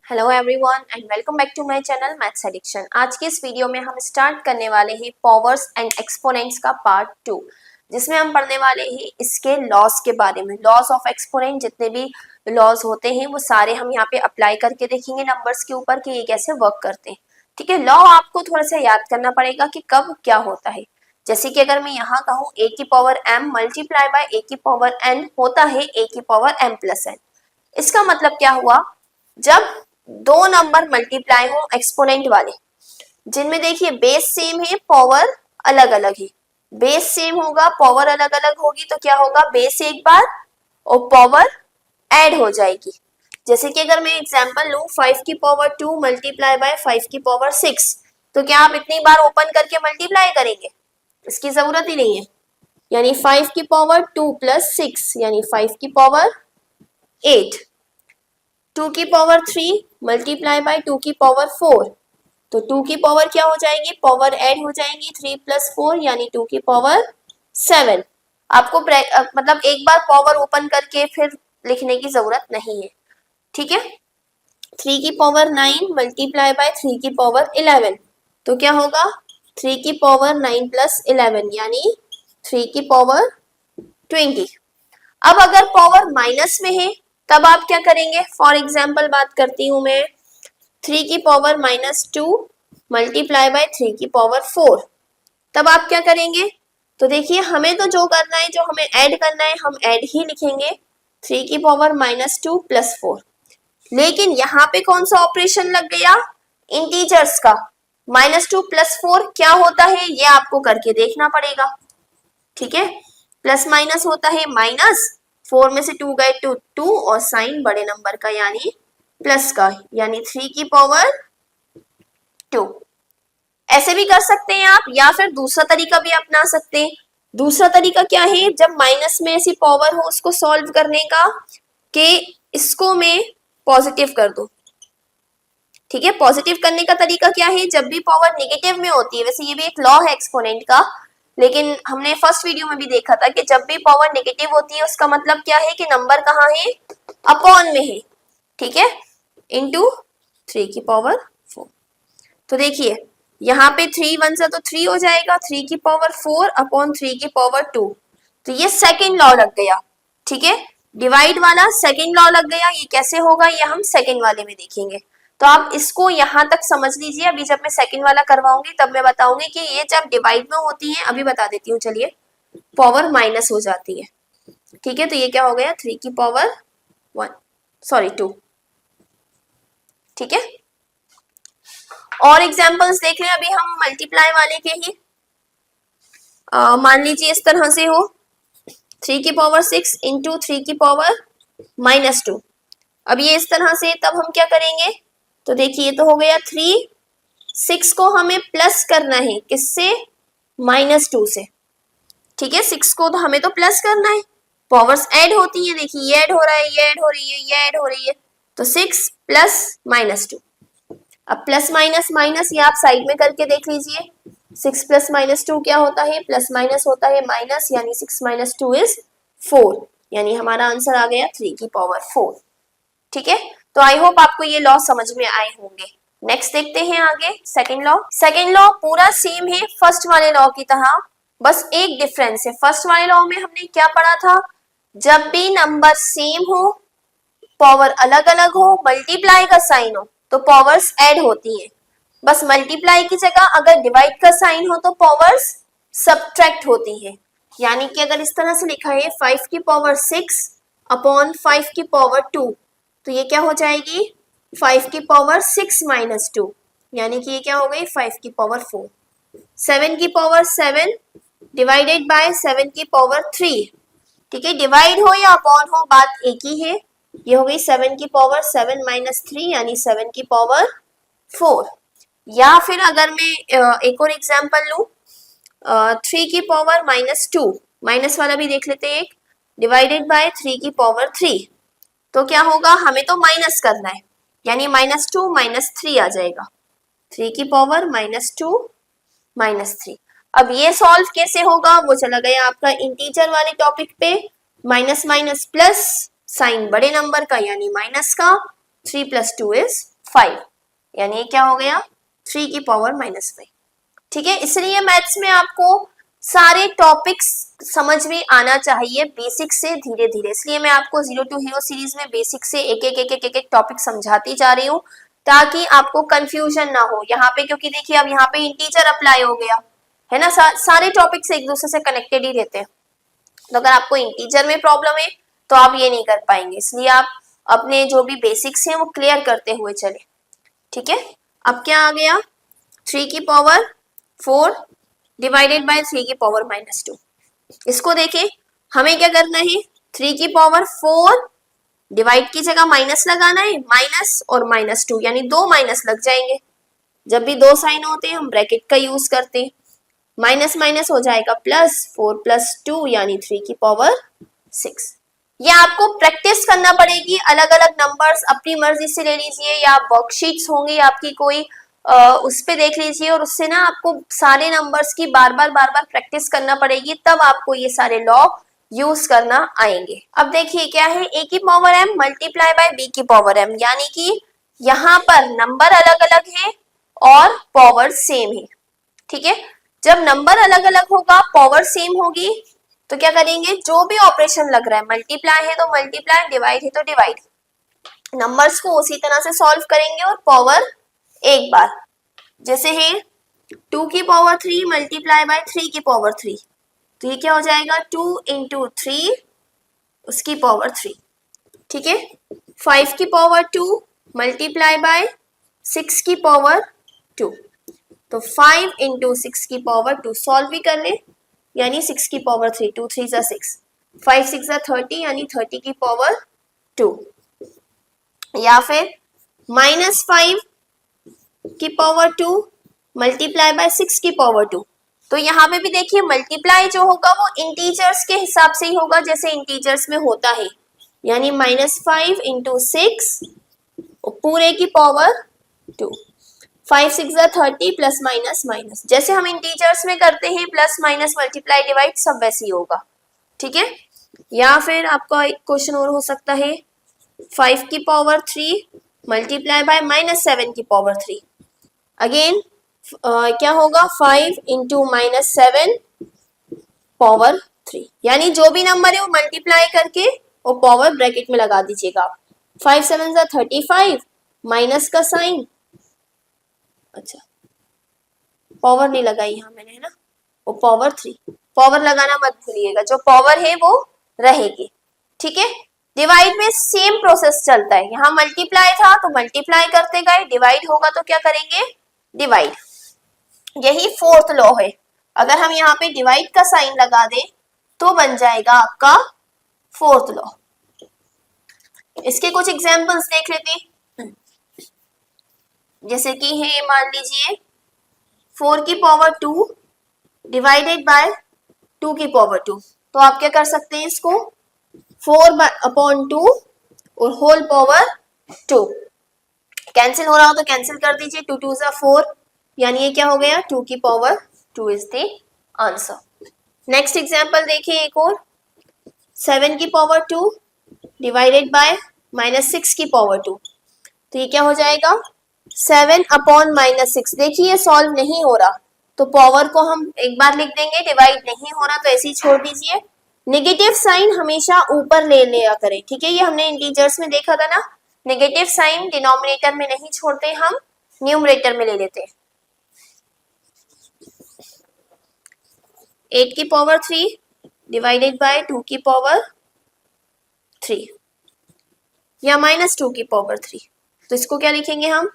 Hello everyone and welcome back to my channel maths addiction. आज की इस video में हम स्टार्ट करने वाले हैं पावर्स एंड एक्सपोनेंट्स का पार्ट 2, जिसमें हम पढ़ने वाले हैं इसके लॉस के बारे में। लॉस ऑफ एक्सपोनेंट, जितने भी लॉस होते हैं वो सारे हम यहाँ पे अप्लाई करके देखेंगे नंबर्स के ऊपर कि ये कैसे वर्क करते हैं। ठीक है, लॉ आपको थोड़ा सा याद करना पड़ेगा कि कब क्या होता है। जैसे कि अगर मैं यहाँ कहूँ a की power m multiply by a की पावर n होता है a की पावर m प्लस n। इसका मतलब क्या हुआ, जब दो नंबर मल्टीप्लाई हो एक्सपोनेंट वाले, जिनमें देखिए बेस सेम है पावर अलग अलग है। बेस सेम होगा पावर अलग अलग होगी तो क्या होगा, बेस एक बार और पावर ऐड हो जाएगी। जैसे कि अगर मैं एग्जांपल लूं 5 की पावर 2 मल्टीप्लाई बाय 5 की पावर 6, तो क्या आप इतनी बार ओपन करके मल्टीप्लाई करेंगे? इसकी जरूरत ही नहीं है। यानी 5 की पावर 2 प्लस 6 यानी 5 की पावर 8। 2 की पावर 3 मल्टीप्लाई बाय 2 की पावर 4, तो 2 की पावर क्या हो जाएगी, पावर ऐड हो जाएंगी 3 प्लस 4 यानी 2 की पावर 7। आपको मतलब एक बार पावर ओपन करके फिर लिखने की जरूरत नहीं है। ठीक है, 3 की पावर 9 मल्टीप्लाई बाय 3 की पावर 11, तो क्या होगा 3 की पावर 9 प्लस 11 यानी 3 की पावर 20। अब अगर पावर माइनस में है तब आप क्या करेंगे? फॉर एग्जाम्पल बात करती हूं मैं 3 की पावर -2 मल्टीप्लाई बाय 3 की पावर 4, तब आप क्या करेंगे? तो देखिए हमें तो जो करना है, जो हमें ऐड करना है हम ऐड ही लिखेंगे 3 की पावर -2 प्लस 4। लेकिन यहाँ पे कौन सा ऑपरेशन लग गया? इंटीजर्स का। -2 प्लस 4 क्या होता है ये आपको करके देखना पड़ेगा। ठीक है, प्लस माइनस होता है माइनस, 4 में से 2 गए तो 2 और साइन बड़े नंबर का यानी प्लस का, यानी 3 की पावर 2। ऐसे भी कर सकते हैं आप, या फिर दूसरा तरीका भी अपना सकते हैं। दूसरा तरीका क्या है, जब माइनस में ऐसी पावर हो उसको सॉल्व करने का, कि इसको मैं पॉजिटिव कर दूं। ठीक है, पॉजिटिव करने का तरीका क्या है, जब भी पावर नेगेटिव में होती है, वैसे ये भी एक लॉ है एक्सपोनेंट का, लेकिन हमने फर्स्ट वीडियो में भी देखा था कि जब भी पावर नेगेटिव होती है उसका मतलब क्या है कि नंबर कहाँ है, अपॉन में है। ठीक है, इनटू 3 की पावर 4। तो देखिए यहाँ पे 3 1 से तो 3 हो जाएगा, 3 की पावर 4 अपॉन 3 की पावर 2, तो ये सेकेंड लॉ लग गया। ठीक है, डिवाइड वाला सेकेंड लॉ लग गया। ये कैसे होगा ये हम सेकेंड वाले में देखेंगे। तो आप इसको यहाँ तक समझ लीजिए। अभी जब मैं सेकंड वाला करवाऊंगी तब मैं बताऊंगी कि ये जब डिवाइड में होती है, अभी बता देती हूँ चलिए, पावर माइनस हो जाती है। ठीक है, तो ये क्या हो गया 3 की पावर 2। ठीक है, और एग्जांपल्स देख लें अभी हम मल्टीप्लाई वाले के ही। मान लीजिए इस तरह से हो 3 की पावर 6 इंटू 3 की पावर -2। अब ये इस तरह से, तब हम क्या करेंगे? तो देखिए तो हो गया 3, 6 को हमें प्लस करना है, किससे? -2 से। ठीक है, 6 को तो हमें तो प्लस करना है, पावर्स ऐड होती है। देखिए ये ऐड हो रहा है, ये ऐड हो रही है, ये ऐड हो रही है, तो 6 प्लस -2। अब प्लस माइनस माइनस ये आप साइड में करके देख लीजिए। 6 प्लस -2 क्या होता है? प्लस माइनस होता है माइनस, यानी 6 - 2 इज 4, यानी हमारा आंसर आ गया 3 की पावर 4। ठीक है, तो आई होप आपको ये लॉ समझ में आए होंगे। नेक्स्ट देखते हैं आगे सेकंड लॉ। सेकंड लॉ पूरा सेम है फर्स्ट वाले लॉ की तरह, बस एक डिफरेंस है। फर्स्ट वाले लॉ में हमने क्या पढ़ा था, जब भी नंबर सेम हो, पावर अलग अलग हो, मल्टीप्लाई का साइन हो तो पावर्स ऐड होती हैं। बस मल्टीप्लाई की जगह अगर डिवाइड का साइन हो तो पावर्स सब्ट्रैक्ट होती है। यानी कि अगर इस तरह से लिखा है 5 की पावर 6 अपॉन 5 की पावर 2, तो ये क्या हो जाएगी 5 की पावर 6 - 2, यानी कि ये क्या हो गई 5 की पावर 4। 7 की पावर 7 डिवाइडेड बाय 7 की पावर 3। ठीक है, डिवाइड हो या अपॉन हो बात एक ही है। ये हो गई 7 की पावर 7 - 3 यानी 7 की पावर 4। या फिर अगर मैं एक और एग्जांपल लूं 3 की पावर -2, माइनस वाला भी देख लेते हैं एक, डिवाइडेड बाय 3 की पावर 3, तो क्या होगा, हमें तो माइनस करना है, यानी -2 - 3 आ जाएगा। 3 की पावर -2 - 3। अब ये सॉल्व कैसे होगा, वो चला गया आपका इंटीजर वाले टॉपिक पे। माइनस माइनस प्लस, साइन बड़े नंबर का यानी माइनस का, 3 + 2 इज 5, यानी क्या हो गया 3 की पावर -5। ठीक है, इसलिए मैथ्स में आपको सारे टॉपिक्स समझ में आना चाहिए बेसिक से धीरे धीरे, इसलिए मैं आपको जीरो टू हीरो सीरीज में बेसिक से एक एक टॉपिक समझाती जा रही हूँ ताकि आपको कंफ्यूजन ना हो यहाँ पे, क्योंकि देखिए अब यहाँ पे इंटीजर अप्लाई हो गया है ना, सारे टॉपिक्स एक दूसरे से कनेक्टेड ही रहते हैं। तो अगर आपको इंटीजर में प्रॉब्लम है तो आप ये नहीं कर पाएंगे, इसलिए आप अपने जो भी बेसिक्स हैं वो क्लियर करते हुए चले। ठीक है, अब क्या आ गया 3 की पावर 4 डिवाइडेड बाय 3 की पावर -2। इसको देखें, हमें क्या करना है 3 की पावर 4 डिवाइड की जगह माइनस लगाना है, माइनस और -2 यानी 2 माइनस लग जाएंगे। जब भी 2 साइन होते हैं हम ब्रैकेट का यूज करते हैं, माइनस माइनस हो जाएगा प्लस, 4 + 2 यानी 3 की पावर 6। ये आपको प्रैक्टिस करना पड़ेगी, अलग अलग नंबर्स अपनी मर्जी से ले लीजिए या वर्कशीट्स होंगी आपकी कोई उस पे देख लीजिए और उससे ना आपको सारे नंबर्स की बार बार प्रैक्टिस करना पड़ेगी, तब आपको ये सारे लॉ यूज करना आएंगे। अब देखिए क्या है, a की power m multiply by b की पावर m, यानी कि यहाँ पर नंबर अलग अलग है और पावर सेम है। ठीक है, जब नंबर अलग अलग होगा पावर सेम होगी तो क्या करेंगे, जो भी ऑपरेशन लग रहा है मल्टीप्लाई है तो मल्टीप्लाई, डिवाइड है तो डिवाइड, नंबर्स को उसी तरह से सॉल्व करेंगे और पावर एक बार, जैसे है 2 की पावर 3 मल्टीप्लाई बाय 3 की पावर 3, तो ये क्या हो जाएगा 2 × 3 उसकी पावर 3। ठीक है, 5 की पावर 2 मल्टीप्लाई बाय 6 की पावर 2, तो 5 × 6 की पावर 2 सॉल्व भी कर ले, यानी 6 की पावर 3, 2 3 = 6, 5 6 = 30 यानी 30 की पावर 2, या फिर -5 की पावर 2 मल्टीप्लाई बाय 6 की पावर 2। तो यहाँ पे भी देखिए मल्टीप्लाई जो होगा वो इंटीजर्स के हिसाब से ही होगा जैसे इंटीजर्स में होता है, यानी -5 × 6 पूरे की पावर 2, 5 6 = 30 प्लस माइनस माइनस, जैसे हम इंटीजर्स में करते हैं प्लस माइनस मल्टीप्लाई डिवाइड सब वैसे ही होगा। ठीक है, या फिर आपका एक क्वेश्चन और हो सकता है 5 की पावर 3 मल्टीप्लाई बाय -7 की पावर 3, अगेन क्या होगा 5 × -7 पावर 3, यानी जो भी नंबर है वो मल्टीप्लाई करके वो पावर ब्रैकेट में लगा दीजिएगा आप। 5 7 = 35, माइनस का साइन, अच्छा पावर नहीं लगाई यहाँ मैंने है ना, वो पावर 3, पावर लगाना मत भूलिएगा, जो पावर है वो रहेगी। ठीक है, डिवाइड में सेम प्रोसेस चलता है, यहाँ मल्टीप्लाई था तो मल्टीप्लाई करते गए, डिवाइड होगा तो क्या करेंगे डिवाइड, यही फोर्थ लॉ है। अगर हम यहाँ पे डिवाइड का साइन लगा दें तो बन जाएगा आपका फोर्थ लॉ। इसके कुछ एग्जांपल्स देख लेते हैं, जैसे कि है मान लीजिए 4 की पावर 2 डिवाइडेड बाय 2 की पावर 2, तो आप क्या कर सकते हैं इसको 4/2 और होल पावर 2, कैंसिल हो रहा हो तो कैंसिल कर दीजिए, 2 2 = 4, यानी ये क्या हो गया 2 की power 2 is the answer. Next example देखिए एक और, 7 की पावर 2 डिवाइडेड बाय -6 की पावर 2, तो ये क्या हो जाएगा 7/-6। देखिए सॉल्व नहीं हो रहा तो पावर को हम एक बार लिख देंगे, डिवाइड नहीं हो रहा तो ऐसे ही छोड़ दीजिए, नेगेटिव साइन हमेशा ऊपर ले लिया करें। ठीक है, ये हमने इंटीजर्स में देखा था ना, नेगेटिव साइन डिनोमिनेटर में नहीं छोड़ते, हम न्यूमरेटर में ले लेते हैं। 8 की पावर 3 डिवाइडेड बाय 2 की पावर 3 या -2 की पावर 3, तो इसको क्या लिखेंगे हम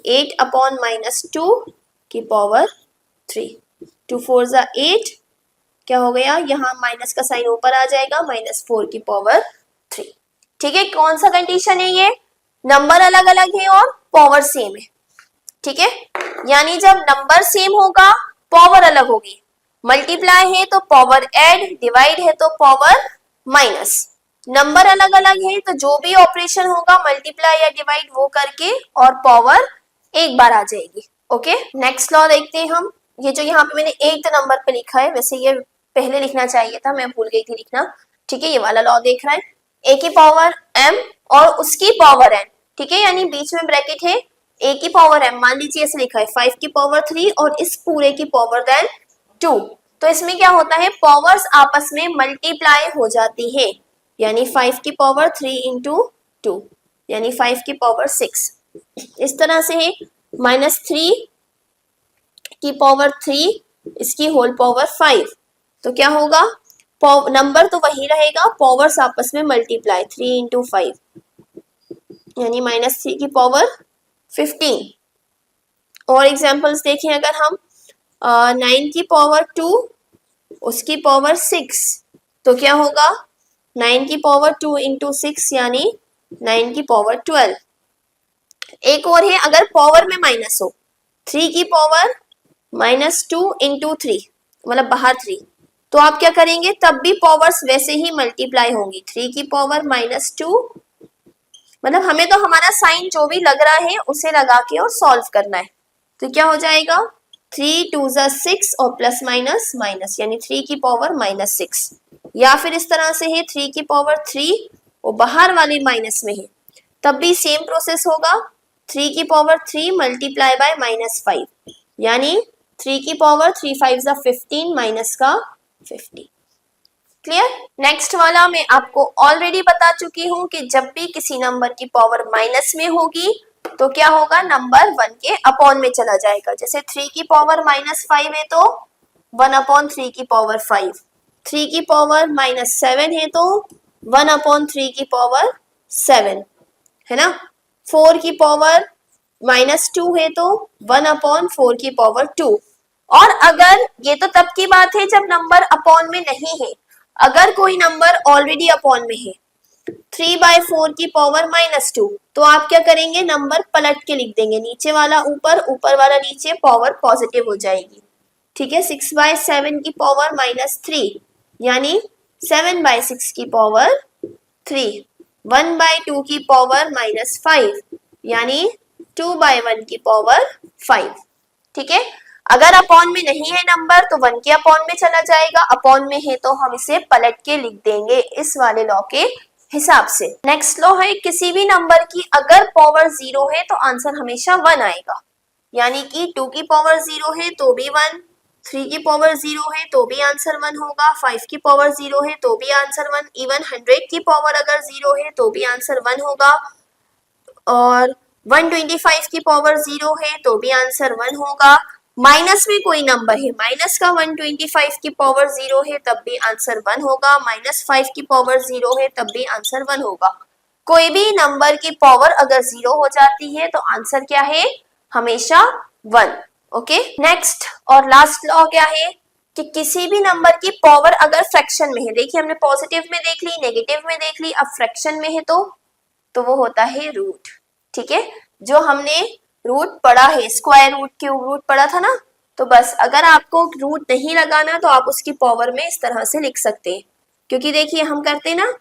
8/-2 की पावर 3, 2 4 = 8, क्या हो गया यहाँ माइनस का साइन ऊपर आ जाएगा, -4 की पावर 3। ठीक है, कौन सा कंडीशन है ये, नंबर अलग अलग है और पावर सेम है। ठीक है, यानी जब नंबर सेम होगा पावर अलग होगी, मल्टीप्लाई है तो पावर ऐड, डिवाइड है तो पावर माइनस, नंबर अलग अलग है तो जो भी ऑपरेशन होगा मल्टीप्लाई या डिवाइड वो करके और पावर एक बार आ जाएगी। ओके, नेक्स्ट लॉ देखते हैं हम, ये जो यहाँ पे मैंने 8 नंबर पे लिखा है, वैसे ये पहले लिखना चाहिए था, मैं भूल गई थी लिखना। ठीक है, ये वाला लॉ देख रहा है, a की पावर m और उसकी पावर n। ठीक है, यानी बीच में ब्रैकेट है a की पावर m, मान लीजिए ऐसे लिखा है 5 की पावर 3 और इस पूरे की पावर देन 2, तो इसमें क्या होता है, पावर्स आपस में मल्टीप्लाई हो जाती है, यानी 5 की पावर 3 इंटू 2 यानी 5 की पावर 6। इस तरह से है -3 की पावर 3 इसकी होल पावर 5, तो क्या होगा, नंबर तो वही रहेगा, पावर्स आपस में मल्टीप्लाई, 3 इंटू 5 यानी -3 की पावर 15। और एग्जांपल्स देखें अगर हम 9 की पावर 2 उसकी पावर 6, तो क्या होगा, 9 की पावर 2 इंटू 6 यानी 9 की पावर 12। एक और है, अगर पावर में माइनस हो, 3 की पावर -2 इंटू 3 मतलब बाहर 3, तो आप क्या करेंगे, तब भी पावर्स वैसे ही मल्टीप्लाई होंगी, 3 की पावर -2, मतलब हमें तो हमारा साइन जो भी लग रहा है उसे लगा के और सॉल्व करना है, तो क्या हो जाएगा 3 2 6 और प्लस माइनस माइनस यानी 3 की पावर -6, या फिर इस तरह से है 3 की पावर 3 और बाहर वाले माइनस में है, तब भी सेम प्रोसेस होगा, 3 की पावर 3 मल्टीप्लाई बाय -5 यानी 3 की पावर 3 5 15 माइनस का 50। क्लियर। नेक्स्ट वाला मैं आपको ऑलरेडी बता चुकी हूँ कि जब भी किसी नंबर की पावर माइनस में होगी तो क्या होगा, नंबर 1 के अपॉन में चला जाएगा। जैसे 3 की पावर -5 है तो 1/3 की पावर 5, 3 की पावर -7 है तो 1/3 की पावर 7, है ना। 4 की पावर -2 है तो 1/4 की पावर 2। और अगर ये तो तब की बात है जब नंबर अपॉन में नहीं है, अगर कोई नंबर ऑलरेडी अपॉन में है 3/4 की पावर -2, तो आप क्या करेंगे, नंबर पलट के लिख देंगे, नीचे वाला ऊपर ऊपर वाला नीचे, पावर पॉजिटिव हो जाएगी। ठीक है, 6/7 की पावर -3 यानी 7/6 की पावर 3, 1/2 की पावर -5 यानी 2/1 की पावर 5। ठीक है, अगर अपॉन में नहीं है नंबर तो 1 के अपॉन में चला जाएगा, अपॉन में है तो हम इसे पलट के लिख देंगे इस वाले लॉ के हिसाब से। नेक्स्ट लॉ है, किसी भी नंबर की अगर पावर 0 है तो आंसर हमेशा 1 आएगा, यानी कि 2 की पावर 0 है तो भी 1, 3 की पावर 0 है तो भी आंसर 1 होगा, 5 की पावर 0 है तो भी आंसर 1, इवन 100 की पावर अगर 0 है तो भी आंसर 1 होगा, और 125 की पावर 0 है तो भी आंसर 1 होगा। माइनस में कोई नंबर है, माइनस का 125 की पावर 0 है तब भी आंसर 1 होगा, -5 की पावर 0 है तब भी आंसर 1 होगा। कोई भी नंबर की पावर अगर 0 हो जाती है तो आंसर क्या है, हमेशा 1। ओके, नेक्स्ट और लास्ट लॉ क्या है कि किसी भी नंबर की पावर अगर फ्रैक्शन में है, देखिए हमने पॉजिटिव में देख ली, नेगेटिव में देख ली, अब फ्रैक्शन में है तो वो होता है रूट। ठीक है, जो हमने रूट पढ़ा है, स्क्वायर रूट, क्यूब रूट पढ़ा था ना, तो बस अगर आपको रूट नहीं लगाना तो आप उसकी पावर में इस तरह से लिख सकते हैं, क्योंकि देखिए हम करते हैं ना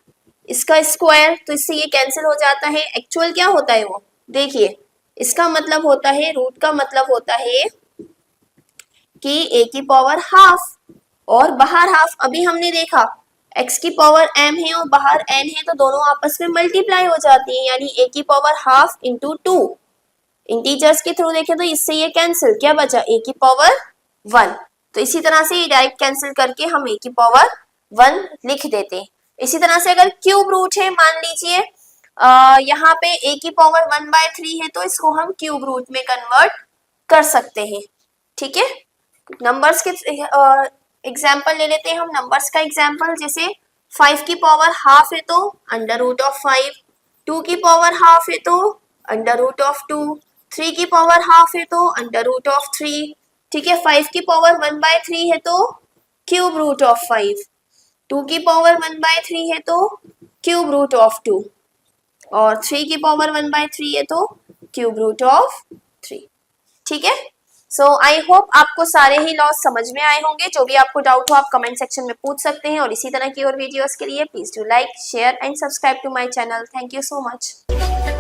इसका स्क्वायर, तो इससे ये कैंसिल हो जाता है। एक्चुअल क्या होता है वो, देखिए इसका मतलब होता है, रूट का मतलब होता है कि a की पावर हाफ और बाहर हाफ, अभी हमने देखा x की पावर m है और बाहर n है तो दोनों आपस में मल्टीप्लाई हो जाती है, यानी a की पावर हाफ इंटू 2। इंटीजर्स के थ्रू देखें तो इससे ये कैंसिल, क्या बचा a की पावर 1, तो इसी तरह से ये डायरेक्ट कैंसिल करके हम a की पावर 1 लिख देते हैं। इसी तरह से अगर क्यूब रूट है, मान लीजिए यहाँ पे a की पावर 1/3 है तो इसको हम क्यूब रूट में कन्वर्ट कर सकते हैं। ठीक है, नंबर्स के एग्जाम्पल ले लेते हैं हम, नंबर्स का एग्जाम्पल, जैसे 5 की पावर हाफ है तो √5, 2 की पावर हाफ है तो √2, 3 की पावर हाफ है तो √3। ठीक है, 5 की पावर 1/3 है तो क्यूब रूट ऑफ 5, 2 की पावर 1/3 है तो क्यूब रूट ऑफ 2, और 3 की पावर 1/3 है तो क्यूब रूट ऑफ 3। ठीक है, सो आई होप आपको सारे ही लॉज समझ में आए होंगे। जो भी आपको डाउट हो आप कमेंट सेक्शन में पूछ सकते हैं, और इसी तरह की और वीडियोस के लिए please do like, share and subscribe to my channel. Thank you so much.